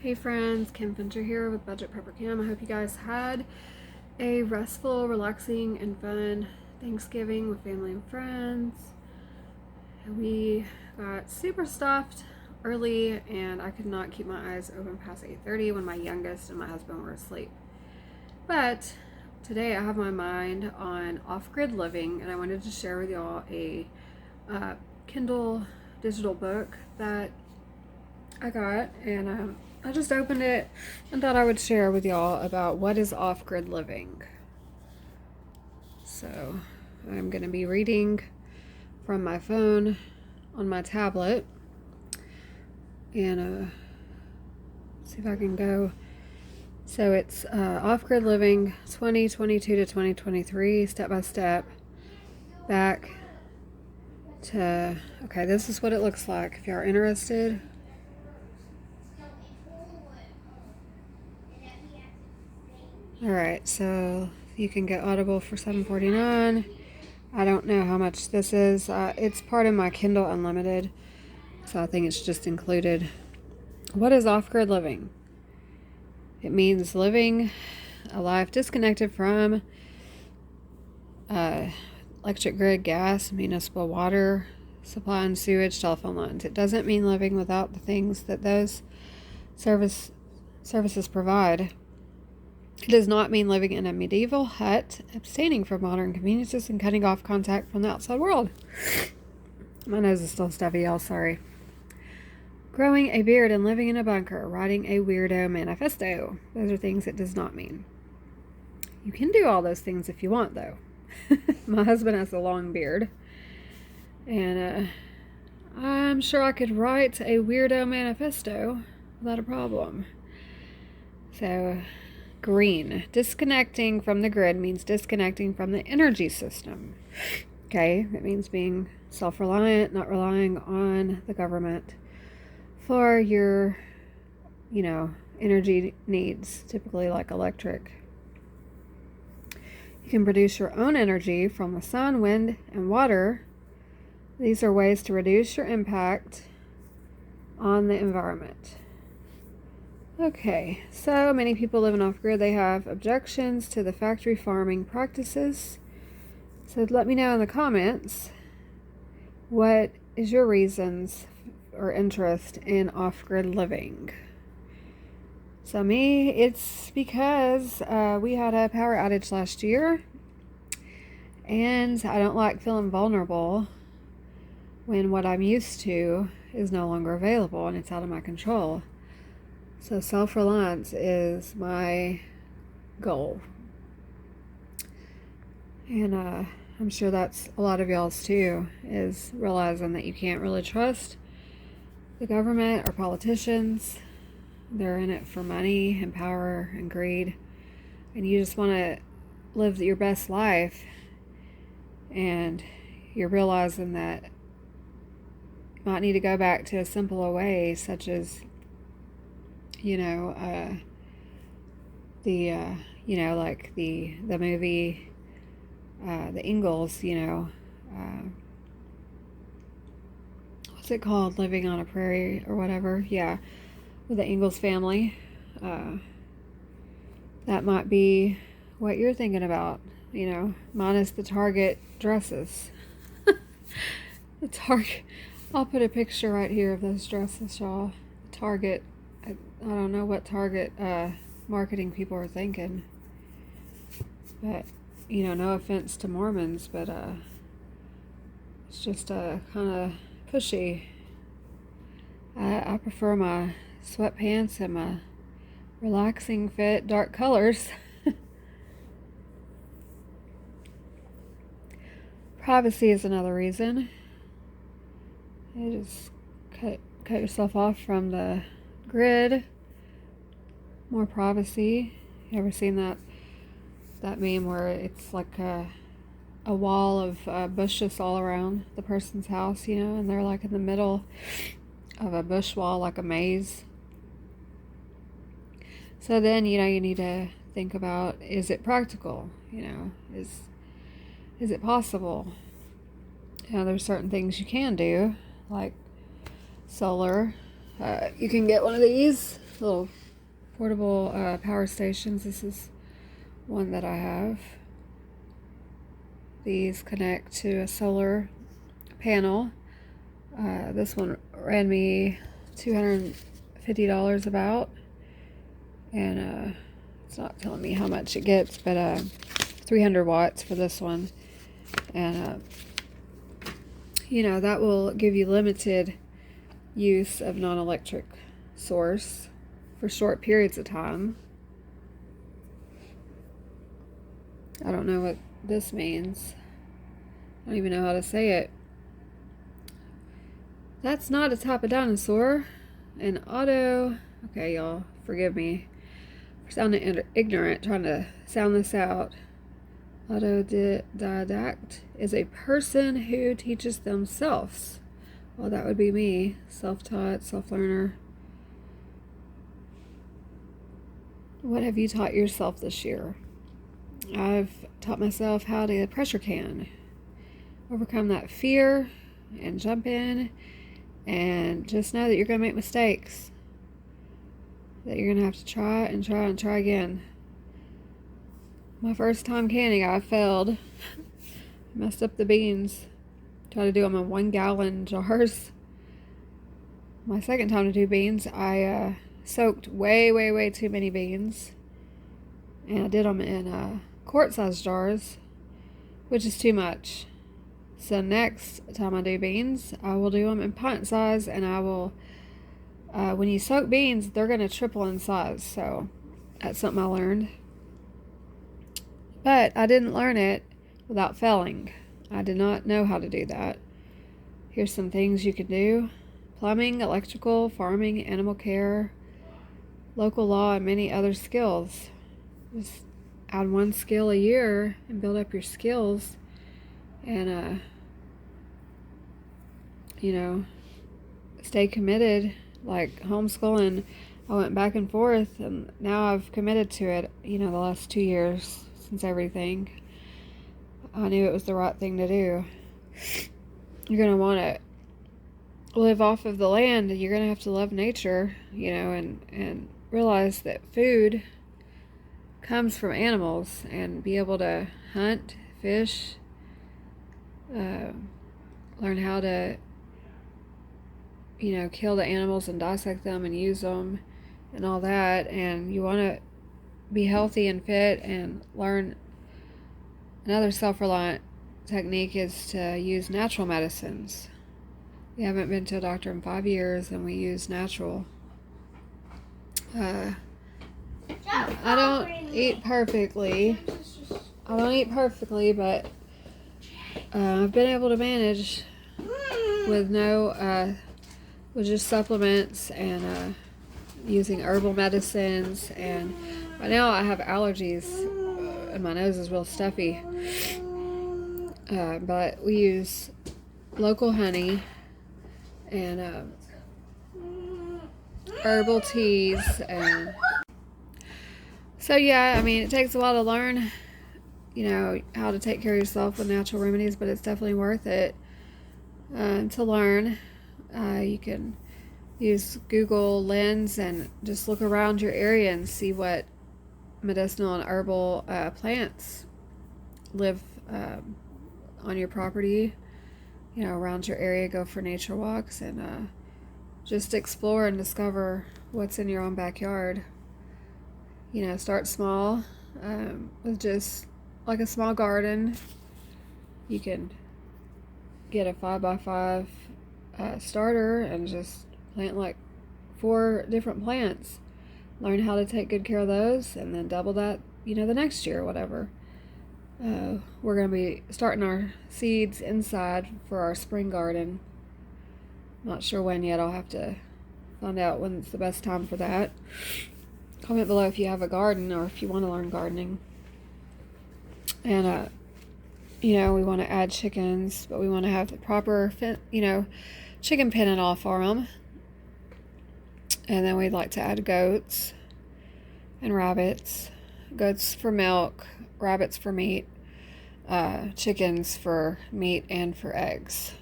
Hey friends, Pantry here with Budget Prepper Cam. I hope you guys had a restful, relaxing, and fun Thanksgiving with family and friends. We got super stuffed early and I could not keep my eyes open past 8:30 when my youngest and my husband were asleep. But today I have my mind on OffGrid Living, and I wanted to share with y'all a Kindle digital book that I got, and I just opened it and thought I would share with y'all about what is off-grid living. So I'm going to be reading from my phone on my tablet, and see if I can go. So it's off-grid living 2022 to 2023, step by step, back to, okay, this is what it looks like if y'all are interested. Alright, so you can get Audible for $7.49. I don't know how much this is. It's part of my Kindle Unlimited, so I think it's just included. What is off-grid living? It means living a life disconnected from electric grid, gas, municipal water supply, and sewage, telephone lines. It doesn't mean living without the things that those services provide. It does not mean living in a medieval hut, abstaining from modern conveniences, and cutting off contact from the outside world. My nose is still stuffy, y'all, sorry. Growing a beard and living in a bunker, writing a weirdo manifesto. Those are things it does not mean. You can do all those things if you want, though. My husband has a long beard, and I'm sure I could write a weirdo manifesto without a problem. So, green. Disconnecting from the grid means disconnecting from the energy system. Okay, it means being self-reliant, not relying on the government for your, energy needs, typically like electric. You can produce your own energy from the sun, wind, and water. These are ways to reduce your impact on the environment. Okay, so many people living off-grid, they have objections to the factory farming practices. So let me know in the comments, what is your reasons or interest in off-grid living? So me, it's because we had a power outage last year, and I don't like feeling vulnerable when what I'm used to is no longer available and it's out of my control. So self-reliance is my goal. And I'm sure that's a lot of y'all's too, is realizing that you can't really trust the government or politicians. They're in it for money and power and greed. And you just want to live your best life. And you're realizing that you might need to go back to a simpler way, such as like the movie, the Ingalls, what's it called? Living on a Prairie or whatever. Yeah, with the Ingalls family. That might be what you're thinking about, minus the Target dresses. The Target, I'll put a picture right here of those dresses, y'all. Target. I don't know what Target marketing people are thinking, but no offense to Mormons, but it's just kind of pushy. I prefer my sweatpants and my relaxing fit dark colors. Privacy is another reason. You just cut yourself off from the grid. More privacy. You ever seen that meme where it's like a wall of bushes all around the person's house, and they're like in the middle of a bush wall, like a maze? So then, you need to think about, is it practical? Is it possible? There's certain things you can do, like solar. You can get one of these little portable power stations. This is one that I have. These connect to a solar panel. This one ran me $250 about, and it's not telling me how much it gets, but 300 watts for this one. And you know, that will give you limited use of non-electric source for short periods of time. I don't know what this means. I don't even know how to say it. That's not a type of dinosaur. An auto... Okay, y'all, forgive me for sounding ignorant, trying to sound this out. Autodidact is a person who teaches themselves. Well, that would be me. Self-taught, self-learner. What have you taught yourself this year? I've taught myself how to pressure can. Overcome that fear and jump in and just know that you're going to make mistakes. That you're going to have to try and try and try again. My first time canning, I failed. Messed up the beans. Tried to do them in 1 gallon jars. My second time to do beans, I soaked way too many beans. And I did them in quart-sized jars, which is too much. So next time I do beans, I will do them in pint size, and I will, when you soak beans, they're going to triple in size. So that's something I learned. But I didn't learn it without failing. I did not know how to do that. Here's some things you can do: plumbing, electrical, farming, animal care, local law, and many other skills. Just add 1 skill a year and build up your skills. And, you know, stay committed. Like homeschooling, I went back and forth, and now I've committed to it, you know, the last 2 years. Since everything, I knew it was the right thing to do. You're going to want to live off of the land, and you're going to have to love nature, you know, and realize that food comes from animals, and be able to hunt, fish, learn how to, you know, kill the animals and dissect them and use them and all that. And you want to be healthy and fit and learn. Another self-reliant technique is to use natural medicines. We haven't been to a doctor in 5 years, and we use natural. I don't eat perfectly. But I've been able to manage with with just supplements and using herbal medicines. And right now I have allergies, and my nose is real stuffy. But we use local honey and herbal teas. And so yeah, I mean, it takes a while to learn, you know, how to take care of yourself with natural remedies, but it's definitely worth it to learn. You can use Google Lens and just look around your area and see what medicinal and herbal plants live on your property, you know, around your area. Go for nature walks and just explore and discover what's in your own backyard. You know, start small with just like a small garden. You can get a 5x5 starter and just plant like 4 different plants. Learn how to take good care of those, and then double that, you know, the next year or whatever. We're going to be starting our seeds inside for our spring garden. Not sure when yet. I'll have to find out when's the best time for that. Comment below if you have a garden or if you want to learn gardening. And you know, we want to add chickens, but we want to have the proper, you know, chicken pen and all for them. And then we'd like to add goats and rabbits. Goats for milk, rabbits for meat, chickens for meat and for eggs.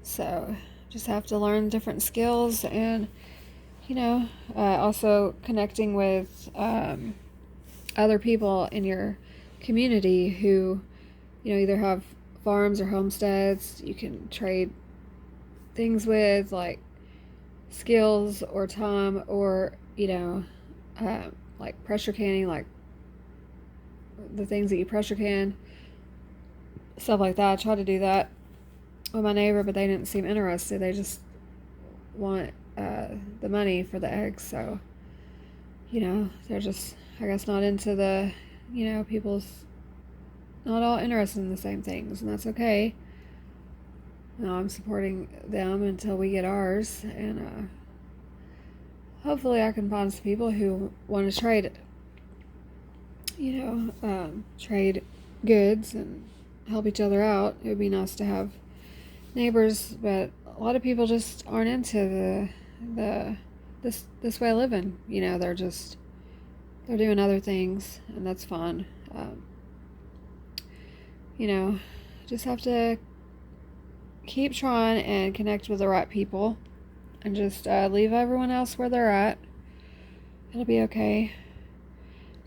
So just have to learn different skills and Also connecting with other people in your community who, either have farms or homesteads. You can trade things with, like skills or time, or, like pressure canning, like the things that you pressure can, stuff like that. I tried to do that with my neighbor, but they didn't seem interested. They just want the money for the eggs. So, they're just, I guess, not into the, people's not all interested in the same things, and that's okay. I'm supporting them until we get ours, and hopefully I can find some people who want to trade it. Trade goods and help each other out. It would be nice to have neighbors, but a lot of people just aren't into this way of living. They're doing other things, and that's fun. Just have to keep trying and connect with the right people, and just leave everyone else where they're at. It'll be okay.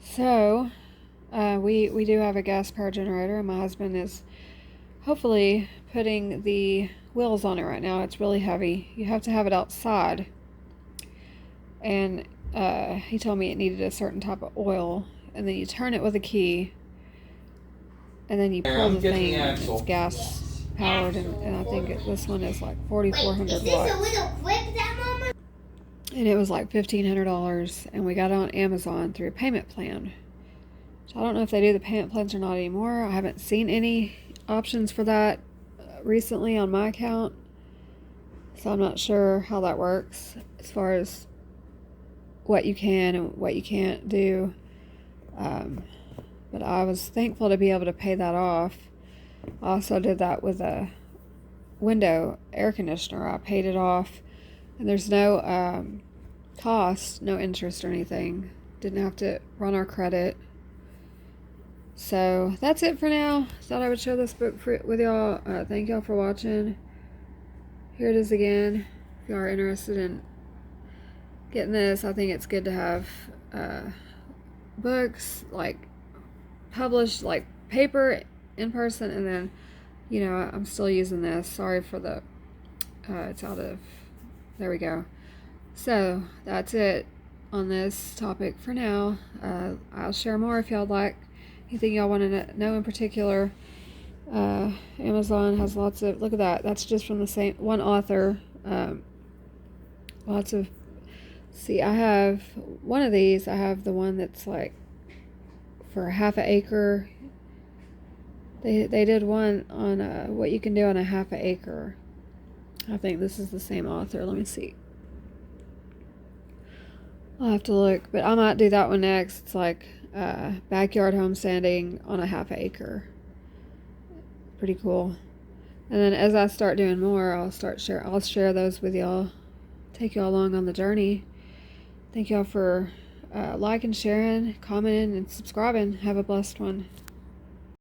So, we do have a gas power generator, and my husband is hopefully putting the wheels on it right now. It's really heavy. You have to have it outside. And he told me it needed a certain type of oil, and then you turn it with a key, and then you pull the thing, and it's gas powered, and I think this one is like 4,400 watts. And it was like $1,500, and we got it on Amazon through a payment plan. So I don't know if they do the payment plans or not anymore. I haven't seen any options for that recently on my account, so I'm not sure how that works as far as what you can and what you can't do. But I was thankful to be able to pay that off. I also did that with a window air conditioner. I paid it off, and there's no cost, no interest or anything. Didn't have to run our credit. So that's it for now. Thought I would share this book with y'all. Thank y'all for watching. Here it is again. If y'all are interested in getting this, I think it's good to have books like published, like paper in person, and then I'm still using this. Sorry for the it's out of, there we go. So that's it on this topic for now. I'll share more if y'all like. Anything y'all want to know in particular. Amazon has lots of, look at that, that's just from the same one author. Lots of, see, I have one of these. I have the one that's like for half an acre. They did one on what you can do on a half an acre. I think this is the same author. Let me see. I'll have to look, but I might do that one next. It's like backyard homesteading on a half acre. Pretty cool. And then as I start doing more, I'll share those with y'all. Take y'all along on the journey. Thank y'all for liking, sharing, commenting, and subscribing. Have a blessed one.